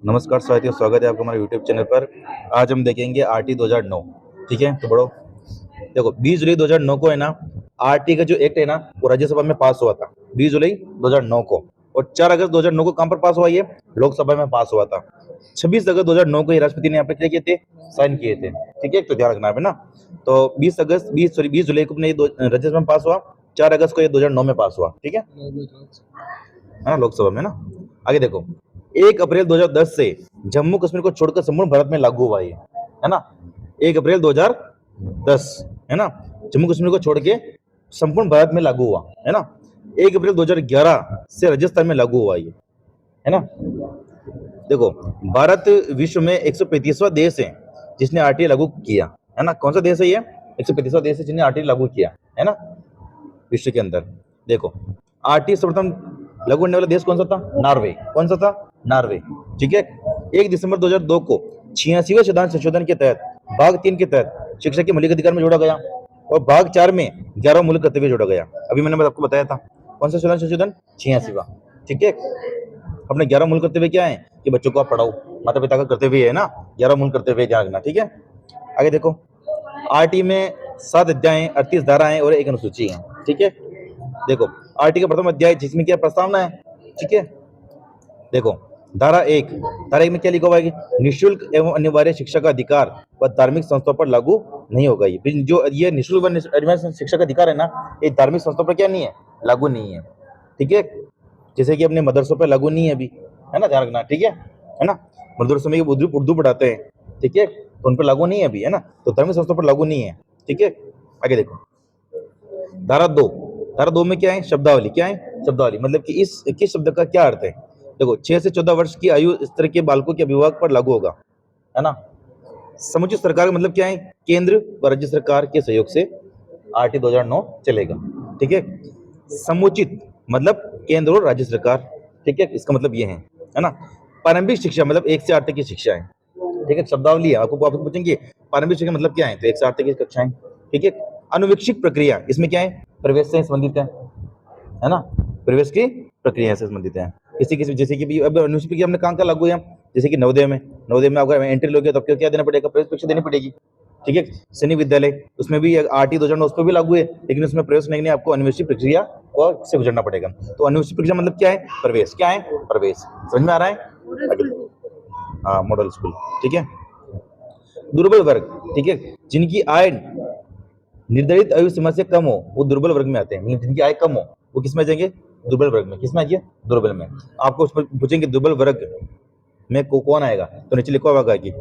नमस्कार साथियों, स्वागत है आपका हमारे यूट्यूब चैनल पर। आज हम देखेंगे आरटी 2009। ठीक है, तो बड़ो देखो 20 जुलाई 2009 को है ना, आरटी का जो एक्ट है ना वो राज्यसभा में पास हुआ था 20 जुलाई 2009 को। और 4 अगस्त 2009 को कहां पर पास हुआ, ये लोकसभा में पास हुआ था। 26 अगस्त 2009 को ये राष्ट्रपति ने यहाँ पे क्या किए थे, साइन किए थे। ठीक है, तो ध्यान रखना है ना। तो 20 जुलाई को अपने राज्यसभा में पास हुआ, 4 अगस्त को ये 2009 में पास हुआ। ठीक है ना, लोकसभा में ना। आगे देखो, 1 अप्रैल 2010 से जम्मू कश्मीर को छोड़कर संपूर्ण भारत में लागू हुआ ये, है ना। 1 अप्रैल 2010, है ना, जम्मू कश्मीर को छोड़ के संपूर्ण भारत में लागू हुआ, है ना। 1 अप्रैल 2011 से राजस्थान में लागू हुआ ये, है ना। देखो, भारत विश्व में 135वां देश है जिसने आरटीआई लागू किया, है ना। कौन सा देश है ये? 135वां देश है जिसने आरटीआई लागू किया, है ना, विश्व के अंदर। देखो, आरटीआई सर्वप्रथम लागू होने वाला देश कौन सा था? नॉर्वे। कौन सा था? नॉर्वे। ठीक है। 1 दिसंबर 2002 को 86वें संविधान संशोधन के तहत भाग 3 के तहत शिक्षा के मौलिक अधिकार में जोड़ा गया और भाग 4 में 11 मूल कर्तव्य जोड़ा गया। अभी मैंने आपको बताया था कौन सा संविधान संशोधन? 86वां। ठीक है। अपने 11 मूल कर्तव्य क्या है कि बच्चों को आप पढ़ाओ, माता पिता का कर्तव्य है ना, 11 मूल कर्तव्य ध्यान रखना। ठीक है। आगे देखो, आरटी में 7 अध्याय, 38 धाराएं और एक अनुसूची है। ठीक है। देखो, आरटी का प्रथम अध्याय जिसमें क्या प्रस्तावना है। ठीक है। देखो, धारा 1 में क्या लिखा हुआ है कि निःशुल्क एवं अनिवार्य शिक्षा का अधिकार व धार्मिक संस्थाओं पर लागू नहीं होगा। ये जो ये निःशुल्क व अनिवार्य शिक्षा का अधिकार है ना, ये धार्मिक संस्थाओं पर क्या नहीं है, लागू नहीं है। ठीक है। जैसे कि अपने मदरसों पर लागू नहीं है अभी, है ना, ध्यान रखना। ठीक है ना। मदरसों में उर्दू पढ़ाते हैं, ठीक है, तो उन पर लागू नहीं है अभी, है ना, तो धार्मिक संस्थाओं पर लागू नहीं है। ठीक है। आगे देखो, धारा 2 में क्या है? शब्दावली। क्या है? शब्दावली। मतलब कि इस किस शब्द का क्या अर्थ है। देखो, 6 से 14 वर्ष की आयु इस तरह के बालकों के अभिभावक पर लागू होगा, है ना। समुचित सरकार का मतलब क्या है? केंद्र व राज्य सरकार के सहयोग से आरटी 2009 चलेगा। ठीक है। समुचित मतलब केंद्र और राज्य सरकार। ठीक है, इसका मतलब ये है ना। प्रारंभिक शिक्षा मतलब 1 से 8 तक की शिक्षा है। ठीक है, शब्दावली है। आपको पूछेंगे प्रारंभिक शिक्षा मतलब क्या है, तो 1 से 8 तक की कक्षाएं। ठीक है। अनुवीक्षिक प्रक्रिया, इसमें क्या है? प्रवेश से संबंधित है ना, प्रवेश की प्रक्रिया से संबंधित है। किसी किसी जैसे कि अब अनुसूचित प्रक्रिया हमने कहाँ का लागू है, जैसे कि नवोदय में अगर एंट्री लोगे तो आपको क्या देना पड़ेगा? प्रवेश परीक्षा देनी पड़ेगी। ठीक है। सैनिक विद्यालय, उसमें भी आरटी 2009 उस पर भी लागू है, लेकिन उसमें प्रवेश करने के लिए आपको अनुसूचित प्रक्रिया को से गुजरना पड़ेगा। तो अनुसूचित प्रक्रिया मतलब क्या है? प्रवेश। क्या है? प्रवेश। समझ में आ रहा है? हाँ, मॉडल स्कूल। ठीक है। दुर्बल वर्ग, ठीक है, जिनकी आय निर्धारित आयु सीमा से कम हो वो दुर्बल वर्ग में आते हैं। जिनकी आय कम हो वो किस में आ जाएंगे? दुर्बल वर्ग में। किस में आएंगे? दुर्बल में। आपको उस पर पूछेंगे दुर्बल वर्ग में कौन आएगा, तो नीचे लिखा होगा कि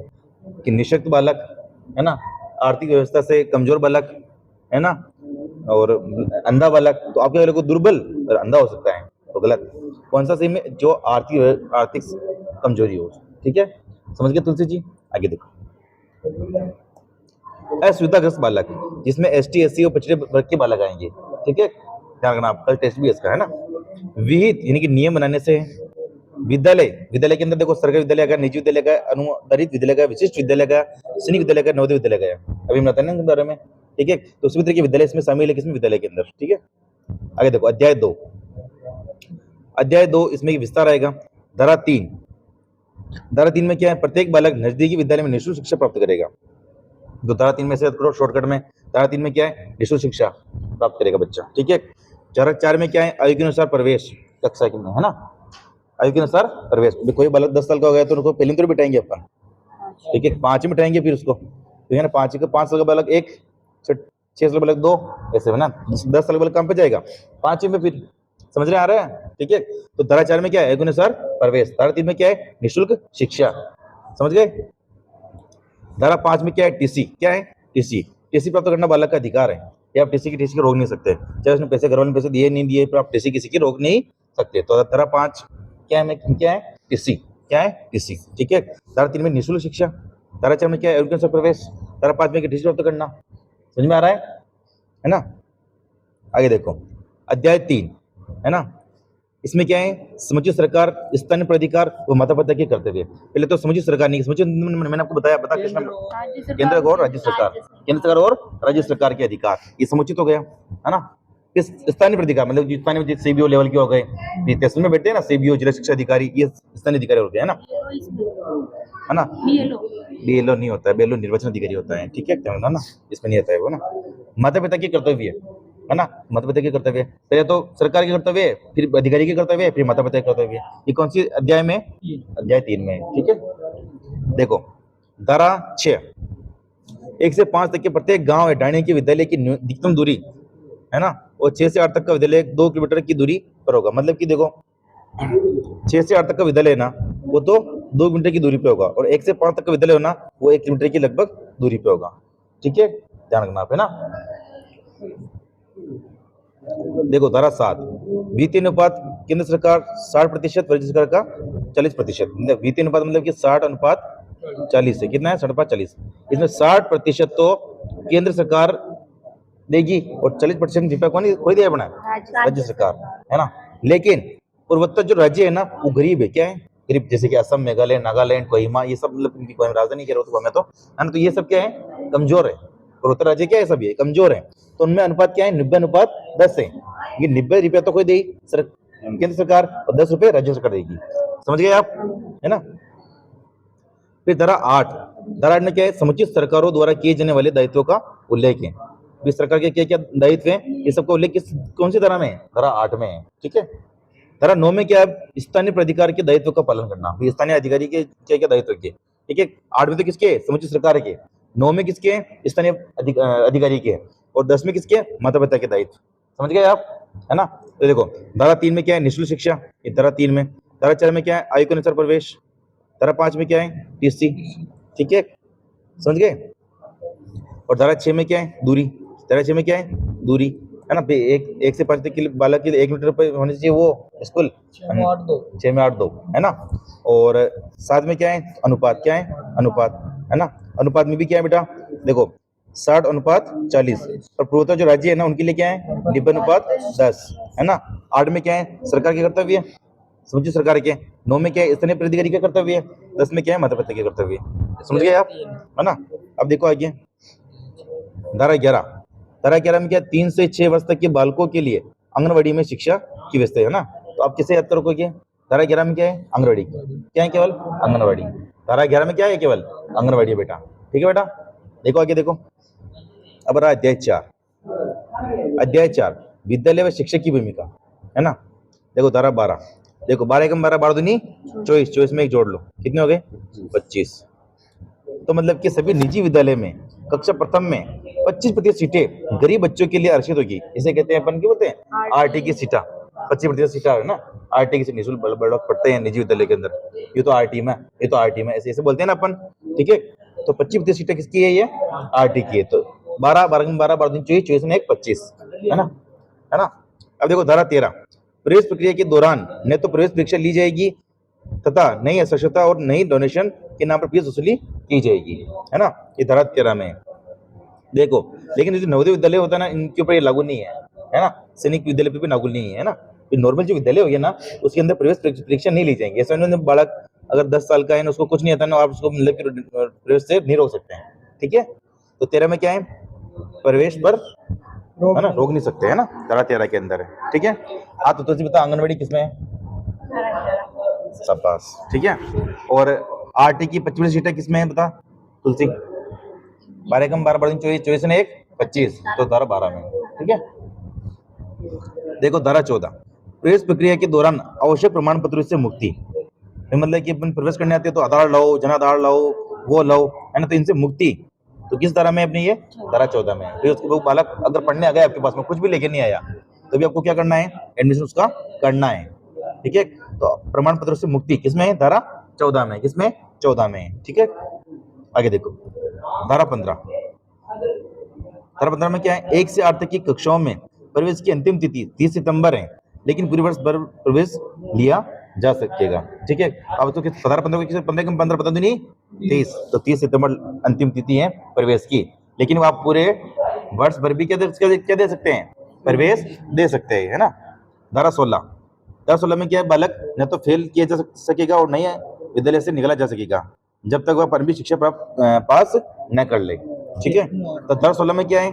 निशक्त बालक, है ना, आर्थिक व्यवस्था से कमजोर बालक, है ना, और अंधा बालक। तो आपके वाले को दुर्बल और अंधा हो सकता है, तो गलत। कौन सा सही में? जो आर्थिक कमजोरी हो। ठीक है, समझ गए तुलसी जी? आगे देखो, असुविधाग्रस्त बालक, जिसमें एसटी एससी और पिछड़े वर्ग के बालक आएंगे। ठीक है, ध्यान रखना, आप कल टेस्ट भी इसका, है ना। विहित यानी कि नियम बनाने से विद्यालय के अंदर देखो, सरकारी विद्यालय का, निजी विद्यालय का, अनुदानित विद्यालय का, विशिष्ट विद्यालय का, सैनिक विद्यालय का, नवोदय विद्यालय का। अभी हम बताते हैं ना बारे में। ठीक है, तो उसी तरह के विद्यालय इसमें शामिल है, किसमें? विद्यालय के अंदर। ठीक है। आगे देखो, अध्याय 2 इसमें विस्तार आएगा। धारा 3 में क्या है? प्रत्येक बालक नजदीकी विद्यालय में निःशुल्क शिक्षा प्राप्त करेगा। तो धारा 3 में से शॉर्टकट में, धारा 3 में क्या है? निःशुल्क शिक्षा प्राप्त करेगा बच्चा। ठीक है। धारा 4 में क्या है? आयु के अनुसार प्रवेश कक्षा के में, है ना, आयु के अनुसार प्रवेश। कोई बालक 10 साल का हो गया तो उनको पहले तो बिठाएंगे अपन, ठीक है, 5 में बिठाएंगे, फिर उसको, तो है ना, 5 साल का बालक 1, 6 साल का बालक 2, ऐसे है ना। 10 साल का बालक कहाँ पे जाएगा? 5 में। फिर समझ रहे आ रहा है? ठीक है। तो धारा 4 में क्या है? आयु के अनुसार प्रवेश। धारा 3 में क्या है? निःशुल्क शिक्षा। समझ गए? धारा 5 में क्या है? टीसी। क्या है? टीसी प्राप्त करना बालक का अधिकार है, या आप टीसी की रोक नहीं सकते, चाहे उसने पैसे, घर वाले पैसे दिए नहीं दिए, पर आप टीसी किसी की रोक नहीं सकते। तो धारा 5 क्या है? टीसी। क्या है? टीसी। ठीक है। धारा 3 में निःशुल्क शिक्षा। धारा 4 में क्या है? उनके प्रवेश। धारा 5 में टीसी प्राप्त करना। समझ में आ रहा है ना। आगे देखो, अध्याय 3, है ना, इसमें क्या है? समुचित सरकार, स्थानीय प्राधिकार व माता पिता के कर्तव्य। पहले तो समुचित सरकार नहीं, समुचित मैंने आपको बताया, बता कृष्ण, केंद्र और राज्य सरकार, केंद्र सरकार और राज्य सरकार के अधिकार, ये समुचित हो गया, है ना। किस स्थानीय प्राधिकार, मतलब जो स्थानीय सीबीओ लेवल के हो गए, ये तहसील में बैठते हैं ना, सीबीओ जिला शिक्षा अधिकारी, ये स्थानीय अधिकारी हो गए, है ना, है ना। बीएलओ नहीं होता है, बीएलओ निर्वाचन अधिकारी होता है, ठीक है, क्या होता है ना, इसमें नहीं आता है वो ना। माता पिता के कर्तव्य है ना, माता पिता के कर्तव्य, पहले तो सरकार के कर्तव्य है, फिर अधिकारी के कर्तव्य है, फिर माता पिता के कर्तव्य है। ये कौन सी अध्याय में? अध्याय 3 में, ठीक है। देखो धारा 6, 1 से 5 तक के प्रत्येक गांव या ढाणी के विद्यालय की अधिकतम दूरी, है ना, और 6 से 8 तक का विद्यालय 2 किलोमीटर की दूरी पर होगा। मतलब कि देखो 6 से 8 तक का विद्यालय है ना, वो तो 2 किलोमीटर की दूरी पे होगा, और 1 से 5 तक का विद्यालय हो ना, वो 1 किलोमीटर की लगभग दूरी पे होगा, ठीक है, ध्यान रखना आप, है ना। देखो धारा 7, वित्तीय अनुपात केंद्र सरकार 60%, राज्य सरकार का 40%। मतलब वित्तीय अनुपात मतलब कि 60:40 है, कितना है? 60:40। इसमें 60% तो केंद्र सरकार देगी और 40% जिपा कौन कोई दिया बना? राज्य सरकार, है ना। लेकिन पूर्वोत्तर जो राज्य है ना, वो गरीब है, क्या है? गरीब, जैसे कि असम, मेघालय, नागालैंड, कोहिमा, ये सब, मतलब इनकी कोई राजधानी कह रहा हूँ मैं तो, है ना, तो ये सब क्या है? कमजोर है। पूर्वोत्तर राज्य क्या है? सब ये कमजोर है, तो उनमें अनुपात क्या है? 90:10 है। ये 90 रुपया तो कोई देगी केंद्र सरकार, और 10 रुपए राज्य सरकार देगी, समझ गए आप, है ना। फिर धारा 8, धारा 8 में क्या है? समुचित सरकारों द्वारा किए जाने वाले दायित्वों का उल्लेख है। भी सरकार के क्या क्या दायित्व है, ये सबका उल्लेख किस कौन सी धारा में है? धारा 8 में है, ठीक है। धारा 9 में क्या है? स्थानीय प्राधिकार के दायित्व का पालन करना। भी स्थानीय अधिकारी के क्या क्या दायित्व के, ठीक है। 8 में तो किसके? समुचित सरकार के। 9 में किसके? स्थानीय अधिकारी के। और 10 में किसके? माता पिता के दायित्व, समझ गए आप, है ना। तो देखो धारा 3 में क्या है? निःशुल्क शिक्षा, ये धारा 3 में। धारा 4 में क्या है? आयु के अनुसार प्रवेश। धारा 5 में क्या है? टीसी, ठीक है, समझ गए। और धारा 6 में क्या है? दूरी। धारा 6 में क्या है? दूरी, है ना। एक से 5 तक के लिए बालक के लिए 1 मीटर पर होनी चाहिए वो स्कूल, 6 में 8:2, है ना। और 7 में क्या है? अनुपात, क्या है? अनुपात, है ना। अनुपात में भी क्या है बेटा? देखो 60:40। और पूर्वोत्तर जो राज्य है ना, उनके लिए क्या है? 90:10, है ना। 8 में क्या है? सरकार के कर्तव्य, समुचित सरकार के। 9 में क्या है? स्थानीय प्राधिकारी का कर्तव्य है। 10 में क्या है? माता पिता के कर्तव्य, समझ गए आप, है ना। अब देखो आगे धारा 11। धारा 11 में क्या? 3 से 6 वर्ष तक के बालकों के लिए आंगनबाड़ी में शिक्षा की व्यवस्था है ना। तो आप किसे याद करोगे? धारा 11 में क्या है? आंगनबाड़ी, क्या है? केवल आंगनबाड़ी। धारा 11 में क्या है? केवल आंगनबाड़ी है बेटा, ठीक है बेटा। देखो आगे देखो, अब रहा अध्याय 4। अध्याय 4 विद्यालय व शिक्षक की भूमिका, है ना। देखो धारा 12, देखो 12 एकम 12, 12 दूनी 24, 24 में एक जोड़ लो, कितने हो गए? 25। तो मतलब कि सभी निजी विद्यालय में कक्षा प्रथम में 25% सीटें गरीब बच्चों के लिए आरक्षित होगी। इसे कहते हैं अपन, क्या बोलते हैं? आरटी की सीटा। 25% सीटा है ना, आरटी की निःशुल्क बड़े पढ़ते हैं निजी विद्यालय के अंदर, ये तो आरटी में, ये तो आरटी में, ऐसे ऐसे बोलते हैं ना अपन, ठीक है। तो 25% सीटें किसकी है? ये आरटी की है। तो 12, 12 में 12, 12 दिन 24, 24 में एक 25, है ना, है ना। अब देखो धारा 13, प्रवेश प्रक्रिया के दौरान न तो प्रवेश परीक्षा ली जाएगी तथा नई साक्षरता और नई डोनेशन के नाम पर फीस वसूली की जाएगी, है ना। ये धारा 13 में देखो। लेकिन जो नवोदय विद्यालय होता है ना, इनके ऊपर ये लागू नहीं है ना। सैनिक विद्यालय पे भी लागू नहीं है ना। नॉर्मल जो विद्यालय हो गया ना, उसके अंदर प्रवेश परीक्षा नहीं ली जाएंगे। ऐसा उन्होंने बालक अगर 10 साल का है ना, उसको कुछ नहीं आता ना, आप उसको मतलब कि प्रवेश से नहीं रोक सकते हैं, ठीक है। तो 13 में क्या है? प्रवेश पर, है ना, रोक नहीं सकते, है ना, धारा 13 के अंदर है, ठीक है। हाँ, तो तुझे बता आंगनबाड़ी किसमें है? शाबाश, ठीक है। और आरटी की 25 सीटें किसमें है बता तुलसी? 12 एकम 12, 12 24, 24 ने एक 25, तो धारा 12 में, ठीक है। देखो धारा 14, प्रवेश प्रक्रिया के दौरान आवश्यक प्रमाण पत्रों से मुक्ति। मतलब कि अपन प्रवेश करने आते हैं तो आधार लाओ, जन आधार लाओ, वो लाओ, है ना, तो इनसे मुक्ति। तो किस धारा में अपनी? ये धारा 14 में। फिर उसको बालक अगर पढ़ने आ गया आपके पास में, कुछ भी लेके नहीं आया, तो भी आपको क्या करना है? एडमिशन उसका करना है, ठीक है। तो प्रमाण पत्र से मुक्ति किसमें है? धारा 14 में। किसमें? 14 में, ठीक है। आगे देखो धारा 15। धारा 15 में क्या है? 1 से 8 तक की कक्षाओं में प्रवेश की अंतिम तिथि 30 सितंबर है, लेकिन पूरे वर्ष भर प्रवेश लिया जा सकेगा, ठीक है। अब तो धारा 15 को 15 कम 15 बता दो नहीं 30, तो 30 सितंबर अंतिम तिथि है प्रवेश की, लेकिन आप पूरे वर्ष भर भी क्या दे सकते हैं? प्रवेश दे सकते हैं, है ना। धारा 16। धारा 16 में क्या है? बालक न तो फेल किया जा सकेगा और नहीं विद्यालय से निकाला जा सकेगा जब तक वह प्रारंभिक शिक्षा प्राप्त पास न कर ले, ठीक है। तो धारा 16 में क्या है?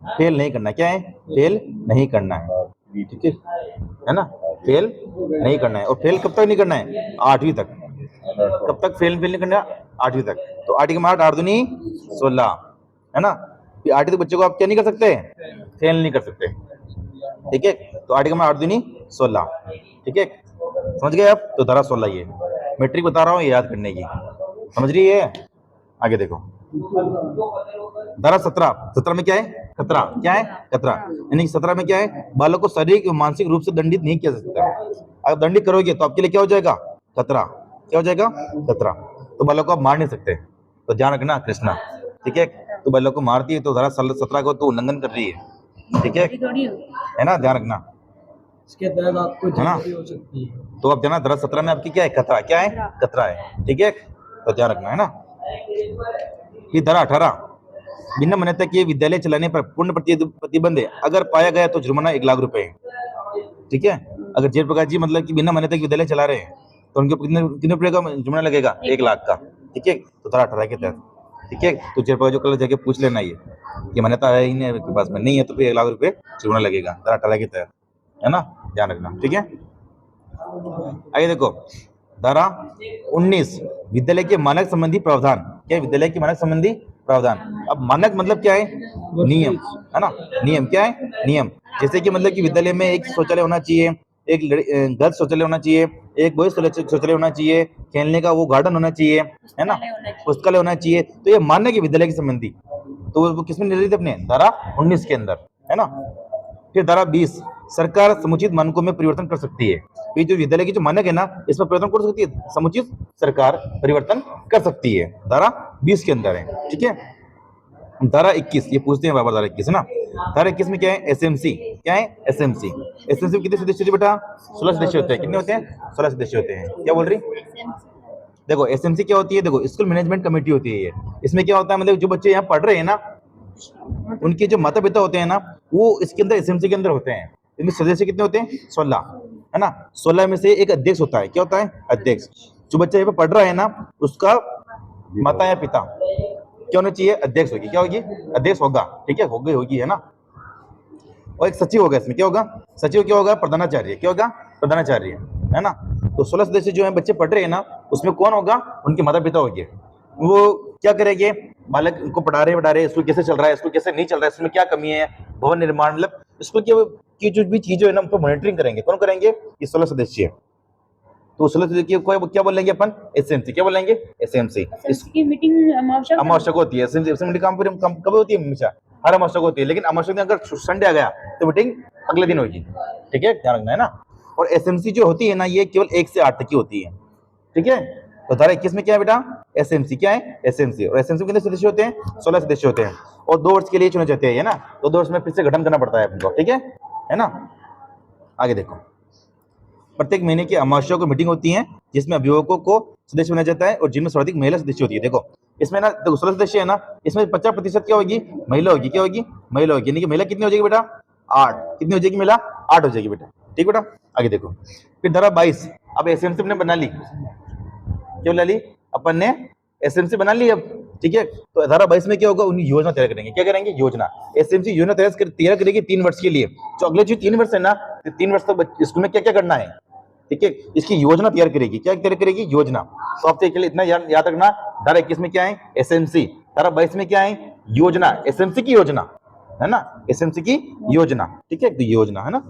फेल नहीं करना है। क्या है? फेल नहीं करना है, ठीक है ना? फेल नहीं करना है। और फेल कब तक नहीं करना है? 8वीं तक। कब तक फेल नहीं करना? 8वीं तक। तो 8 के 8 8 दूनी 16, है ना? 8 तक बच्चे को आप क्या नहीं कर सकते? फेल नहीं कर सकते, ठीक है? तो 8 के 8 दूनी 16, ठीक है? समझ गए आप? तो धारा 16 ये मैट्रिक बता रहा हूँ, ये याद करने की, समझ रही है? आगे देखो धारा 17 में क्या है? खतरा। क्या है? खतरा। यानी 17 में क्या है? बालक को शारीरिक और मानसिक रूप से दंडित नहीं किया जा सकता। अगर दंडित करोगे तो आपके लिए क्या हो जाएगा? खतरा। क्या हो जाएगा? खतरा। तो बालक को आप मार नहीं सकते, तो ध्यान रखना कृष्णा, ठीक है? तो बालक को मारती है तो धारा 17 को तो उल्लंघन कर रही है, ठीक है ना? ध्यान रखना, इसके तहत आपको है ना? जेल भी हो सकती है। तो अब जना धारा 17 में आपकी क्या है? खतरा। क्या है? खतरा है, ठीक है? तो ध्यान रखना, है ना? ये धारा 18 बिना मान्यता के विद्यालय चलाने पर पूर्ण प्रतिबंध है। अगर पाया गया तो जुर्माना 1,00,000 रुपए है, ठीक है? अगर जयप्रकाश जी मतलब कि बिना मान्यता के विद्यालय चला रहे हैं तो उनके कितने कितने रुपए का जुर्माना लगेगा? 1,00,000 का, ठीक है? तो धारा 18 के तहत, ठीक है? तो जयप्रकाश जो कल जाके पूछ लेना ये मान्यता है ही नहीं आपके पास में, नहीं है तो फिर 1,00,000 रुपए जुर्माना लगेगा धारा 18 के तहत, है ना? ध्यान रखना, ठीक है? आइए देखो धारा 19 विद्यालय के मानक संबंधी प्रावधान। क्या है? विद्यालय के मानक संबंधी प्रावधान। अब मानक मतलब क्या है? नियम, है ना? नियम क्या है? नियम। जैसे कि मतलब कि विद्यालय में एक शौचालय होना चाहिए, एक गर्ल्स शौचालय होना चाहिए, एक बॉयज शौचालय होना चाहिए, खेलने का वो गार्डन होना चाहिए, है ना? पुस्तकालय होना चाहिए। तो ये मानक है विद्यालय के संबंधी। तो वो किसमें निर्धारित है? अपने धारा 19 के अंदर, है ना? फिर धारा 20 सरकार समुचित मानकों में परिवर्तन कर सकती है। ये जो विद्यालय की जो मानक है ना, इसमें परिवर्तन कर सकती है, समुचित सरकार परिवर्तन कर सकती है, धारा 20 के अंदर है, ठीक है? धारा 21 ये पूछते हैं बाबा, धारा 21 है ना? धारा 21 में क्या है? एसएमसी। क्या है? एसएमसी। एसएमसी कितने सदस्य होते हैं बेटा? 16 सदस्य होते हैं। कितने होते हैं? 16 सदस्य होते हैं। क्या बोल रही? देखो एसएमसी क्या होती है? देखो स्कूल मैनेजमेंट कमेटी होती है ये। इसमें क्या होता है? मतलब जो बच्चे यहाँ पढ़ रहे हैं ना, उनके जो माता पिता होते हैं ना, वो इसके अंदर एसएमसी के अंदर होते हैं। इनमें सदस्य कितने होते हैं? 16, है ना? 16 में से एक अध्यक्ष होता है। क्या होता है? अध्यक्ष। जो बच्चा यहाँ पे पढ़ रहा है ना, उसका माता या पिता क्या होना चाहिए? अध्यक्ष होगी। क्या होगी? अध्यक्ष होगा, ठीक है? होगी, है ना? और एक सचिव होगा इसमें। क्या होगा? सचिव क्या होगा? प्रधानाचार्य। क्या होगा? प्रधानाचार्य, है ना? तो 16 सदस्य जो है बच्चे पढ़ रहे हैं ना, उसमें कौन होगा? उनके माता पिता होंगे। वो क्या करेंगे? बालक को पढ़ा रहे, स्कूल कैसे चल रहा है, स्कूल कैसे नहीं चल रहा है, इसमें क्या कमी है, भवन निर्माण, मतलब स्कूल की जो भी चीजें है ना, उनको मॉनिटरिंग करेंगे। कौन करेंगे? ये 16 सदस्य। तो 16 सदस्य को क्या बोलेंगे अपन? एसएमसी। क्या बोलेंगे? एसएमसी। इसकी मीटिंग अमावस्या होती है। एसएमसी मीटिंग कब होती है? हमेशा हर अमावस्या को होती है, लेकिन अमावस्या दिन अगर संडे आ गया तो मीटिंग अगले दिन होगी, ठीक है? ध्यान रखना, है ना? और एसएमसी जो होती है ना, ये केवल 1 से 8 तक की होती है, ठीक है? तो धारा 21 में क्या है बेटा? एसएमसी। क्या है? एसएमसी। और एसएमसी कितने सदस्य होते हैं? 16 सदस्य होते हैं। और 2 वर्ष के लिए चुने जाते हैं, है ना? तो 2 वर्ष में फिर से गठन करना पड़ता है आपको, ठीक है ना? आगे देखो प्रत्येक महीने की अमावस्या को मीटिंग होती है, जिसमें अभिभावकों को सदस्य बनाया जाता है और जिनमें सर्वाधिक महिला सदस्य होती है। देखो इसमें ना, देखो 16 सदस्य है ना, इसमें 50% क्या होगी? महिला होगी। क्या होगी? महिला होगी। यानी कि महिला कितनी हो जाएगी बेटा? 8। कितनी हो जाएगी महिला? 8 हो जाएगी बेटा, ठीक बेटा? आगे देखो फिर धारा 22 अब एसएमसी ने बना ली। क्या बना ली? अपन ने एसएमसी बना ली अब, ठीक है? तो धारा 22 में क्या होगा? उन्हें योजना तैयार करेंगे। क्या करेंगे? योजना। एसएमसी योजना तैयार करेगी 3 वर्ष के लिए। जो अगले जो 3 वर्ष है ना, 3 वर्ष तक स्कूल में क्या क्या करना है, ठीक है? इसकी योजना तैयार करेगी। क्या तैयार करेगी? योजना। तो आपसे के लिए इतना याद रखना, धारा 21 में क्या है? एसएमसी। धारा 22 में क्या है? योजना। एसएमसी की योजना, है ना? एसएमसी की योजना, ठीक है? तो योजना, है ना?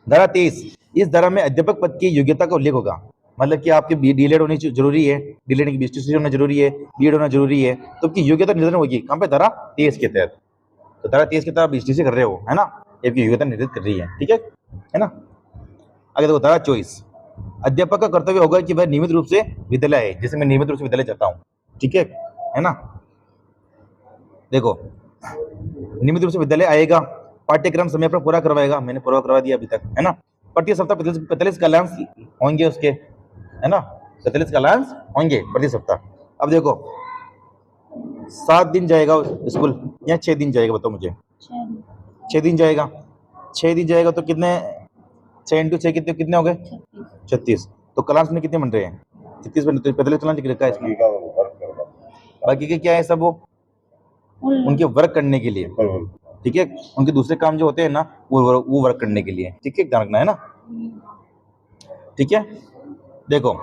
धारा 23 इस धारा में अध्यापक पद की योग्यता का उल्लेख होगा। मतलब कि आपके डीएलएड होनी जरूरी है, डीएलएड की बीएसटी होना जरूरी है, बीएड होना जरूरी है, तो आपकी योग्यता निर्धारण होगी कहां पे? धारा 23 के तहत। तो धारा 23 के तहत बीएसटी से कर रहे हो, है ना? आपकी योग्यता निर्धारित कर रही है, ठीक है ना? आगे देखो धारा 24 अध्यापक का कर्तव्य होगा कि वह नियमित रूप से विद्यालय आए। जैसे मैं नियमित रूप से विद्यालय जाता हूँ, ठीक है ना? देखो नियमित रूप से विद्यालय आएगा, पाठ्यक्रम समय पर पूरा करवाएगा। मैंने पूरा करवा दिया अभी तक, है ना? प्रति सप्ताह 45 कलांश होंगे उसके, है ना? 45 कलांश होंगे प्रति सप्ताह। अब देखो 7 दिन जाएगा स्कूल या 6 दिन जाएगा? बताओ मुझे। 6 दिन जाएगा। 6 दिन जाएगा तो कितने? 6 × 6 कितने हो गए? 36। तो कलांश में कितने बन रहे हैं? 36 बन रहे। 45 कलांश लिख रखा है इसमें। बाकी के क्या है सब? वो उनके वर्क करने के लिए, ठीक है। उनके दूसरे काम जो होते हैं ना वो वर्क करने के लिए, ठीक है, ध्यान रखना है ना, ठीक है। देखो,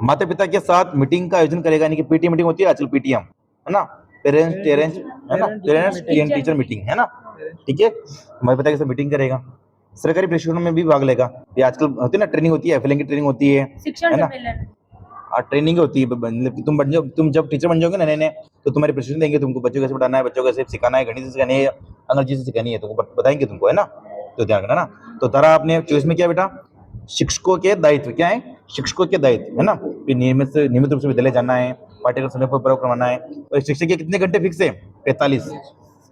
माता पिता के साथ मीटिंग का आयोजन करेगा, यानी कि पीटी मीटिंग होती है आजकल, पीटीएम है ना, पेरेंट्स टेरेंट्स है ना, पेरेंट्स टीचर मीटिंग है ना, ठीक है। माता पिता के साथ मीटिंग करेगा। सरकारी प्रशिक्षण में भी भाग लेगा, ये आजकल होती है ना, ट्रेनिंग होती है, एफएलएन की ट्रेनिंग होती है ना, ट्रेनिंग होती है, मतलब कि तुम जब टीचर बन जाओगे ना नए नए, तो तुम्हारे प्रशिक्षण देंगे तुमको, बच्चों को कैसे पढ़ाना है, बच्चों को कैसे सिखाना है, गणित से सिखानी है, अंग्रेजी से सिखानी है, तुमको बताएंगे तुमको, है ना, तो ध्यान रखना ना। तो तारा आपने चॉइस में क्या बेटा, शिक्षकों के दायित्व क्या है, शिक्षकों के दायित्व है ना, नियमित रूप से विद्यालय जाना है, पाठ्यक्रम समय पर पूरा करवाना है, और शिक्षक के कितने घंटे फिक्स है, 45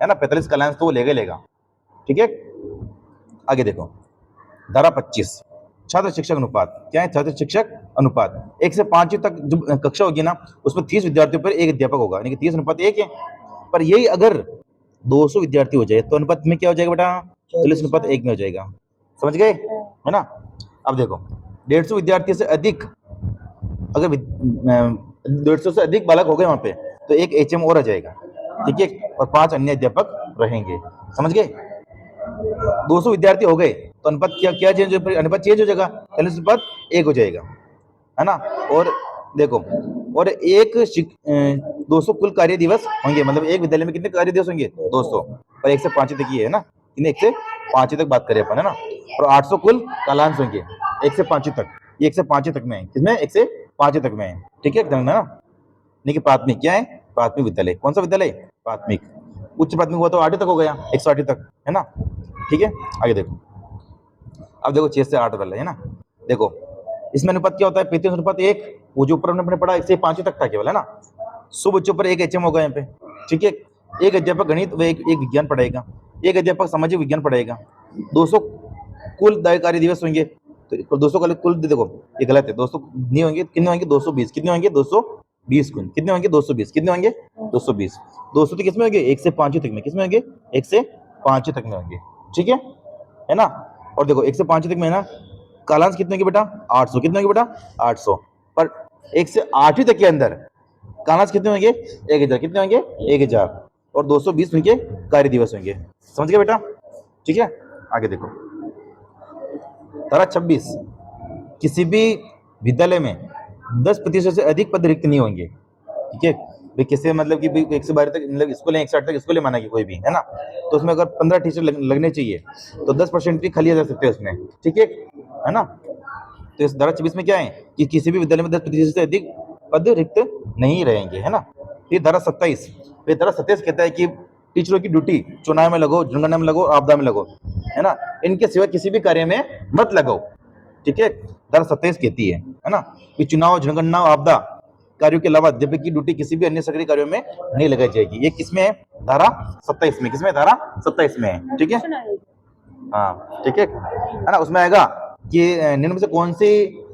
है ना, 45 का लाइन्स तो वो लेगा, ठीक है। आगे देखो, धारा 25 छात्र शिक्षक अनुपात क्या है, छात्र शिक्षक अनुपात 1 से 5 तक जो कक्षा होगी ना, उसमें 30 विद्यार्थियों पर एक अध्यापक होगा, यानी कि 30:1 है। पर यही अगर 200 विद्यार्थी हो जाए तो अनुपात में क्या हो जाएगा बेटा, 40:1 में हो जाएगा, समझ गए, है ना। अब देखो, 150 विद्यार्थी से अधिक, अगर 150 से अधिक बालक हो गए वहां पे, तो एक एचएम और आ जाएगा, ठीक है, और 5 अन्य अध्यापक रहेंगे, समझ गए। 200 विद्यार्थी हो गए तो अनुपात क्या चेंज, अनुपात चेंज हो जाएगा, 40:1 हो जाएगा, है ना। और देखो, और 200 कुल कार्य दिवस होंगे, मतलब एक विद्यालय में कितने कार्य दिवस होंगे, 200, और 1 से 5 तक ही है ना, 1 से 5 तक बात करें अपन, है ना। और 800 कुल कालांश होंगे 1 से 5 तक, ये 1 से 5 तक में है, किसमें, 1 से 5 तक में है, ठीक है, ना। नहीं कि प्राथमिक क्या है, प्राथमिक विद्यालय, कौन सा विद्यालय, प्राथमिक। उच्च प्राथमिक हुआ तो 8 तक हो गया, 108 तक, है ना, ठीक है। आगे देखो, अब देखो 6 से 8 वाला है ना, देखो इसमें अनुपात क्या होता है, 35:1, वो जो ऊपर हमने पढ़ा 1 से 5 तक था केवल, है ना। 100 बच्चों पर एक एचएम होगा यहाँ पे, ठीक है। एक अध्यापक गणित व एक विज्ञान पढ़ाएगा, एक अध्यापक सामाजिक विज्ञान पढ़ाएगा। 200 कुल कार्य दिवस होंगे, तो 200 कुल देखो ये गलत है, 200 नहीं होंगे, कितने होंगे, 220, कितने होंगे, 220 कुल कितने होंगे, 220, कितने होंगे, 220, 200 तो किसमें होंगे, 1 से 5 तक में, किसमें होंगे, 1 से 5 तक में होंगे, ठीक है ना। और देखो 1 से 5 तक में है ना, कालांश कितने होंगे बेटा, 800, कितने होंगे बेटा, 800, पर 1 से 8 तक के अंदर कालांश कितने होंगे, 1000, कितने होंगे, 1000, और 220 उनके कार्य दिवस होंगे, समझ गए बेटा, ठीक है। आगे देखो, धारा 26 किसी भी विद्यालय में 10% से अधिक पद रिक्त नहीं होंगे, ठीक है। भाई किसी मतलब कि 1 से 12 तक, मतलब स्कूल है 160 तक स्कूल माना कि कोई भी, है ना, तो उसमें अगर 15 टीचर लगने चाहिए तो 10% भी खाली जा सकते हैं उसमें, ठीक है ना। तो इस धारा 26 में क्या है कि किसी भी विद्यालय में 10% से अधिक पद रिक्त नहीं रहेंगे, है ना। ये धारा 27, ये धारा 27 कहता है कि टीचरों की ड्यूटी चुनाव में लगो, जनगणना में लगो, आपदा में लगो, है ना, इनके सिवा किसी भी कार्य में मत लगो, ठीक है। धारा 27 कहती है ना, कि चुनाव, जनगणना, आपदा कार्यों के अलावा अध्यापक की ड्यूटी किसी भी अन्य सरकारी कार्यों में नहीं लगाई जाएगी। ये किसमें है, धारा 27 में, किसमें, धारा 27 में है, ठीक है, हाँ, ठीक है ना। उसमें आएगा कि निम्न में से कौन सी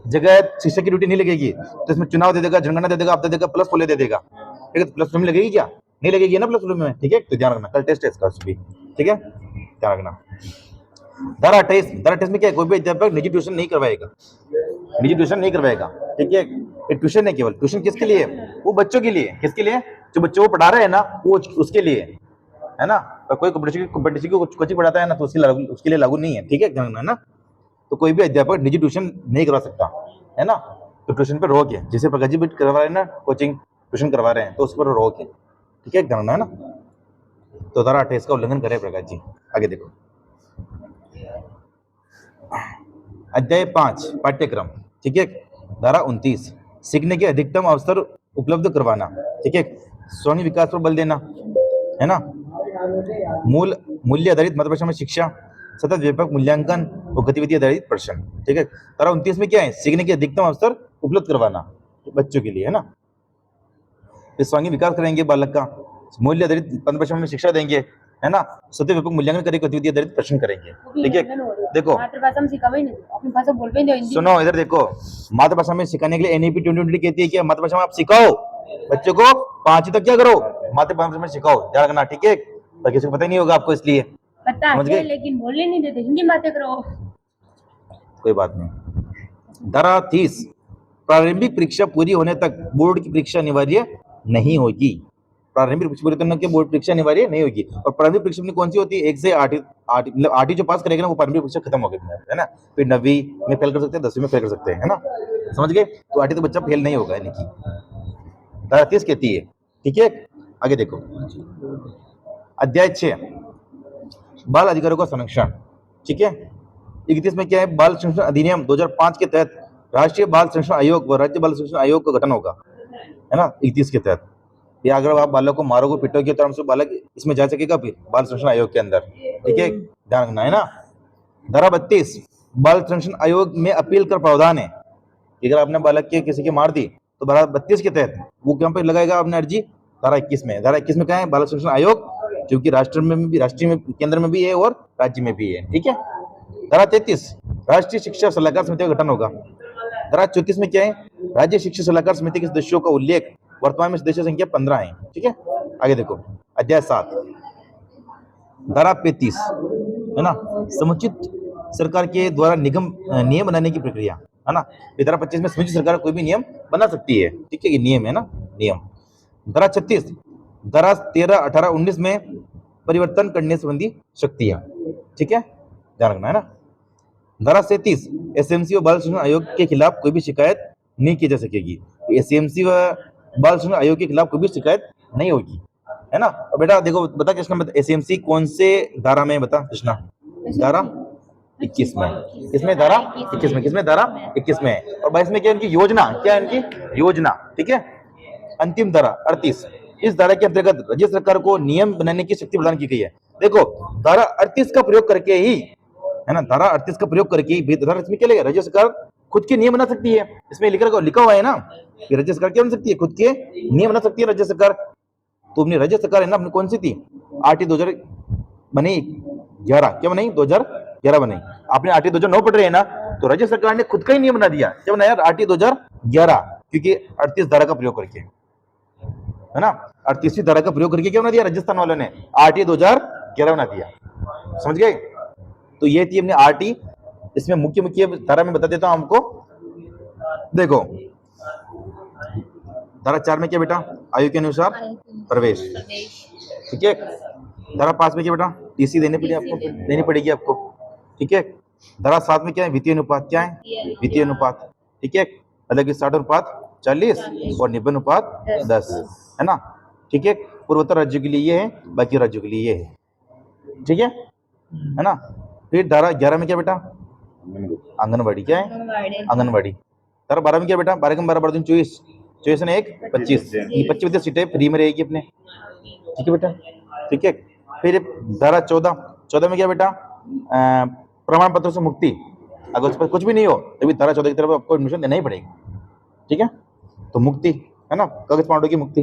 जगह शिक्षक की ड्यूटी नहीं लगेगी, तो इसमें चुनाव दे देगा, जनगणना दे देगा, आपदा देगा, प्लस फुल दे देगा, ठीक है। तो प्लस फुल में लगेगी क्या, नहीं लगेगी ना प्लस फुल में, ठीक है, तो ध्यान रखना, कल टेस्ट है इसका भी, ठीक है, ध्यान रखना। धारा 28 में क्या है, कोई भी अध्यापक निजी ट्यूशन नहीं करवाएगा, निजी ट्यूशन नहीं करवाएगा, ठीक है। ट्यूशन है केवल, ट्यूशन किसके लिए, वो बच्चों के लिए, किसके लिए, जो बच्चों को पढ़ा रहे हैं ना वो उसके लिए, है ना। और कोई कंपटीशन को कोचिंग पढ़ाता है ना तो उसके लिए लागू नहीं है, ठीक है, है ना। तो कोई भी अध्यापक निजी ट्यूशन नहीं करवा सकता, है ना। तो ट्यूशन पर रोक है, जैसे प्रकाश जी भी करवा रहे हैं ना, कोचिंग ट्यूशन करवा रहे हैं, तो उस पर रोक है, ठीक है, है ना। तो धारा 28 का उल्लंघन करे प्रकाश जी। आगे देखो, अध्याय 5 पाठ्यक्रम, ठीक है। धारा 29 सीखने के अधिकतम अवसर उपलब्ध करवाना, ठीक है, स्वयं विकास पर बल देना, है ना। मूल्य आधारित मातृभाषा में शिक्षा, सतत व्यापक मूल्यांकन और गतिविधि आधारित प्रश्न, ठीक है। धारा 29 में क्या है, सीखने के अधिकतम अवसर उपलब्ध करवाना बच्चों के लिए, है ना। स्वांगी विकास करेंगे बालक का, मूल्य आधारित मातृभाषा में शिक्षा देंगे, है ना, सतत व्यापक मूल्यांकन करेंगे, गतिविधि आधारित प्रश्न करेंगे, ठीक है। देखो मातृभाषा में सिखावा ही नहीं, अपनी भाषा बोल भी नहीं, सुनो इधर देखो, मातृभाषा में सिखाने के लिए एनईपी 2020 कहती है कि मातृभाषा में आप सिखाओ बच्चों को, 5 तक क्या करो, मातृभाषा में सिखाओ, ध्यान रखना, ठीक है। पर किसी को पता ही नहीं होगा आपको, इसलिए पता समझ है गए, लेकिन बोलने नहीं देते, हिंदी बातें करो। कोई बात नहीं। धारा 30 प्रारंभिक परीक्षा पूरी होने तक बोर्ड की परीक्षा अनिवार्य नहीं होगी, प्रारंभिक परीक्षा पूरी करने के बोर्ड परीक्षा अनिवार्य नहीं होगी। और प्रारंभिक परीक्षा अपनी कौन सी होती है? 1 से 8 मतलब 8 जो पास करेगा ना वो प्रारंभिक परीक्षा खत्म हो गई, है ना। फिर 9वीं में फेल कर सकते हैं, 10वीं में फेल कर सकते हैं, है ना। समझ गए? तो 8वीं तो बच्चा फेल नहीं होगा, यानी कि धारा 30 कहती है। ठीक है, आगे देखो अध्याय 6 बाल अधिकारों का संरक्षण। ठीक है, 31 में क्या है? बाल संरक्षण अधिनियम 2005 के तहत राष्ट्रीय बाल संरक्षण आयोग व राज्य बाल संरक्षण आयोग का गठन होगा, है ना, 31 के तहत। या अगर आप बालक को मारोगे पिटोगे तो हमसे बालक इसमें जा सकेगा फिर बाल संरक्षण आयोग के अंदर। ठीक है, ध्यान रखना, है ना। धारा 32 बाल संरक्षण आयोग में अपील का प्रावधान है कि अगर आपने बालक के किसी की मार दी तो धारा 32 के तहत वो कहां पर लगाएगा अपनी अर्जी? धारा 21 में। धारा 21 में क्या है? बाल संरक्षण आयोग, क्योंकि राष्ट्र में भी, राष्ट्रीय में, केंद्र में भी है और राज्य में भी है। ठीक है। धारा 33 राष्ट्रीय शिक्षा सलाहकार समिति का गठन होगा। धारा 34 में क्या है? राज्य शिक्षा सलाहकार समिति के सदस्यों का उल्लेख वर्तमान में सदस्य संख्या 15 है। ठीक है, आगे देखो अध्याय 7 धारा 35, है ना, समुचित सरकार के द्वारा नियम बनाने की प्रक्रिया, है ना। धारा 25 में समुचित सरकार कोई भी नियम बना सकती है। ठीक है, ये नियम है ना, नियम। धारा 36 धारा 13, 18, 19 में परिवर्तन करने संबंधी शक्तियां। ठीक है, ध्यान रखना, है ना। धारा 37 एसएमसी व बाल संरक्षण आयोग के खिलाफ कोई भी शिकायत नहीं की जा सकेगी। एसएमसी व बाल संरक्षण आयोग के खिलाफ कोई भी शिकायत नहीं होगी, है ना। और बेटा देखो, बता कृष्णा, एसएमसी कौन से धारा में? बता कृष्णा। धारा 21 में। किसमें? धारा 21 में। किसमें? धारा 21 में। और 22 में क्या? इनकी योजना, क्या है इनकी योजना। ठीक है। अंतिम धारा 38 इस धारा के अंतर्गत राज्य सरकार को नियम बनाने की शक्ति प्रदान की गई है। देखो, धारा 38 का प्रयोग करके ही, है ना, धारा 38 का प्रयोग करके ही धारा इसमें क्या लगेगा? राज्य सरकार खुद के नियम बना सकती है। इसमें लिखा हुआ है ना कि राज्य सरकार क्या बना सकती है? खुद के नियम बना सकती है राज्य सरकार। तो अपनी राज्य सरकार है ना, अपनी कौन सी थी? आरटी 2000 बनी 11, क्या बनी? 2011 बनी। आपने आरटी 2009 पढ़ रहे हैं ना, तो राज्य सरकार ने खुद का ही नियम बना दिया। क्या बनाया? आरटी 2011, क्योंकि 38 धारा का प्रयोग करके, है ना, 38वीं धारा का प्रयोग करके क्या बना दिया राजस्थान वालों ने? आरटी 2011 बना दिया। समझ गए? तो ये थी अपनी आरटी। इसमें मुख्य मुख्य धारा में बता देता हूं हमको। देखो, धारा 4 में क्या बेटा? आयु के अनुसार प्रवेश। ठीक है। धारा 5 में क्या बेटा? टीसी देनी पड़ेगी आपको। ठीक है। धारा 7 में क्या है? वित्तीय अनुपात। क्या है? वित्तीय अनुपात। ठीक है। मतलब कि 60 अनुपात 40 और 90 अनुपात 10, है ना। ठीक है। पूर्वोत्तर राज्यों के लिए ये है, बाकी राज्यों के लिए ये है। ठीक है ना। फिर धारा 11 में क्या बेटा? आंगनबाड़ी। क्या है? आंगनबाड़ी। धारा 12 में क्या बेटा? 12 के 12 12 24, 24 ने 1 25, ये 25 सीटें फ्री में रहेगी अपने। ठीक है बेटा। ठीक है। फिर धारा 14 में क्या बेटा? प्रमाण पत्र से मुक्ति। अगर उस पर कुछ भी नहीं हो तो भी धारा 14 की तरफ आपको एडमिशन देना ही पड़ेगा। ठीक है। तो मुक्ति, है ना, कागज पाउंडों की मुक्ति।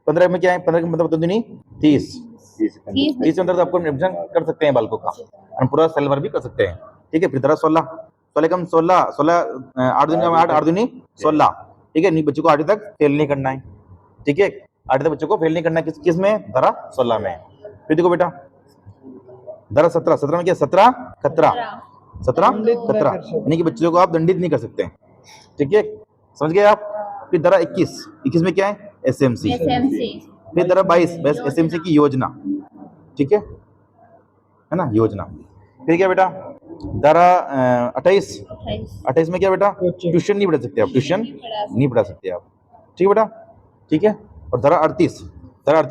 15 में क्या है? 15 का मतलब नहीं 30 के अंदर आपको एडमिशन कर सकते हैं बालकों का, और पूरा साल भर भी कर सकते हैं। ठीक है। फिर धारा 16 कम 16 8 दूनी 8 8 दूनी 16। ठीक है। बच्चों को 8 तक फेल नहीं करना है। ठीक है। 8 तक बच्चों को फेल नहीं करना है। किस में? धारा 16 में। फिर देखो बेटा, धारा 17 में क्या? 17 खतरा, यानी कि बच्चों को आप दंडित नहीं कर सकते। ठीक है, समझ गए आप। फिर धारा 21 में क्या है? एसएमसी। फिर धारा 22 एसएमसी की योजना। ठीक है ना, योजना। फिर क्या बेटा? धारा 28 में क्या बेटा? ट्यूशन नहीं पढ़ा सकते आप, ट्यूशन नहीं पढ़ा सकते आप। ठीक है बेटा। ठीक है। और धारा 38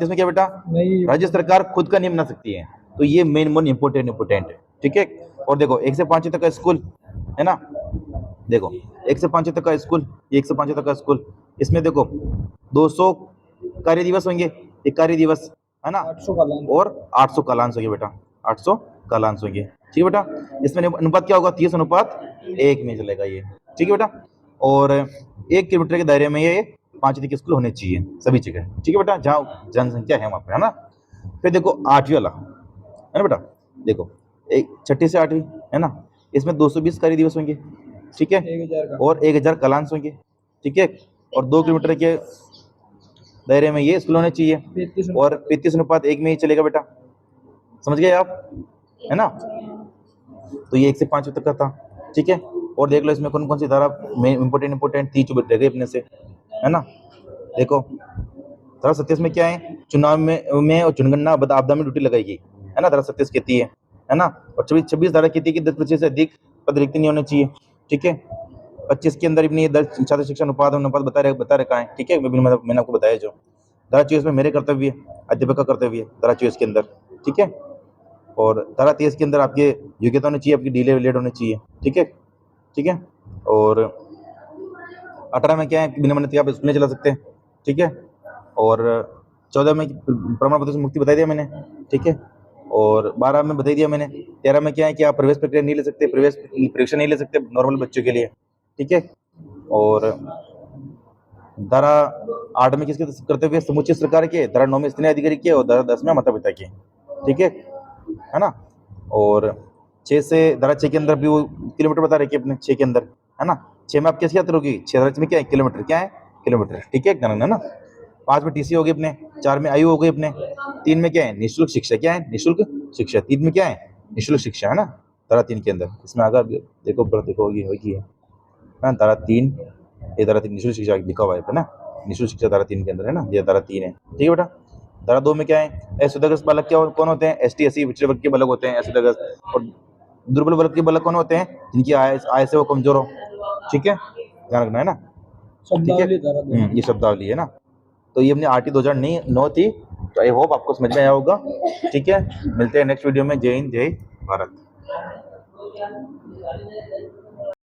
में क्या बेटा? राज्य सरकार खुद का नियम बना सकती है। तो ये मेन मोन इम्पोर्टेंट है। ठीक है। और देखो 1 से 5 तक का स्कूल, है ना, देखो 1 से 5 तक का स्कूल, 1 से 5 तक का स्कूल, इसमें देखो 200 कार्य दिवस होंगे, एक कार्य दिवस, है ना, 800 और 800 कालांश होंगे बेटा, 800 कालांश होंगे। ठीक है बेटा। इसमें अनुपात क्या होगा? 30:1 में चलेगा ये। ठीक है बेटा। और 1 किलोमीटर के दायरे में ये 5 तक स्कूल होने चाहिए सभी जगह। ठीक है बेटा, जहाँ जनसंख्या है वहाँ पे, है ना। फिर देखो 8वीं वाला, है ना बेटा, देखो एक 6ठी से 8वीं, है ना, इसमें 220 कार्य दिवस होंगे। ठीक है। और 1000 कालांश होंगे। ठीक है। और 2 किलोमीटर के दायरे में ये स्कूल होने चाहिए, और 35:1 में ही चलेगा बेटा। समझ गए आप, है ना। तो ये 1 से 5 तक का था। ठीक है। और देख लो इसमें कौन कौन सी धारा इंपोर्टेंट थी जो रह गई अपने से, है ना। देखो धारा 27 में क्या है? चुनाव में और जनगणना आपदा में ड्यूटी लगाएगी, है ना, धारा 37 कहती है ना। और 26 धारा कहती है कि 10% से अधिक पद रिक्त नहीं होने चाहिए, ठीक है। 25 के अंदर अपनी छात्र शिक्षा अनुपात बता रखा है, ठीक है, मैंने आपको बताया जो। धारा 24 में मेरे कर्तव्य, अध्यापक का कर्तव्य, धारा 24 के अंदर, ठीक है। और धारा 23 के अंदर आपके योग्यता होनी चाहिए, आपकी डीले लेट होनी चाहिए, ठीक है, ठीक है। और 18 में क्या है, बिना मान्यता आप स्कूल नहीं चला सकते, ठीक है। और 14 में प्रमाण पत्र से मुक्ति बता दिया मैंने, ठीक है। और 12 में बता दिया मैंने। 13 में क्या है कि आप प्रवेश प्रक्रिया नहीं ले सकते, प्रवेश परीक्षा नहीं ले सकते नॉर्मल बच्चों के लिए, ठीक है। और धारा 8 में किसके कर्तव्य, समुचित सरकार के, धारा 9 में स्थानीय अधिकारी के, और धारा 10 में माता पिता के, ठीक है ना। और 6 से धारा 6 के अंदर भी वो किलोमीटर बता रखे अपने 6 के अंदर, है ना। 6 में आप कैसे याद करोगी, 6 में क्या है, किलोमीटर, क्या है, किलोमीटर, ठीक है, है ना। 5 में टीसी हो गई अपने, 4 में आयु हो गई अपने, 3 में क्या है, निःशुल्क शिक्षा, क्या है, निःशुल्क शिक्षा, 3 में क्या है, निःशुल्क शिक्षा, है ना, धारा 3 के अंदर। इसमें अगर देखो ये होगी है ना, धारा 3, ये धारा 3 निःशुल्क शिक्षा लिखा हुआ है ना, निःशुल्क शिक्षा धारा 3 के अंदर है ना, ये धारा 3 है, ठीक है बेटा। धारा 2 में क्या है, असुदग्रस्त बालक क्या कौन होते हैं, ST SC पिछड़े वर्ग के बालक होते हैं असुदग्रस्त, और दुर्बल वर्ग के बालक कौन होते हैं, जिनकी आय से वो कमजोर हो, ठीक है, ध्यान रखना है ना, ठीक है। ये शब्दावली है ना। तो ये अपनी RT 2009 थी, तो आई होप आपको समझ में आया होगा, ठीक है। मिलते हैं नेक्स्ट वीडियो में। जय हिंद, जय भारत।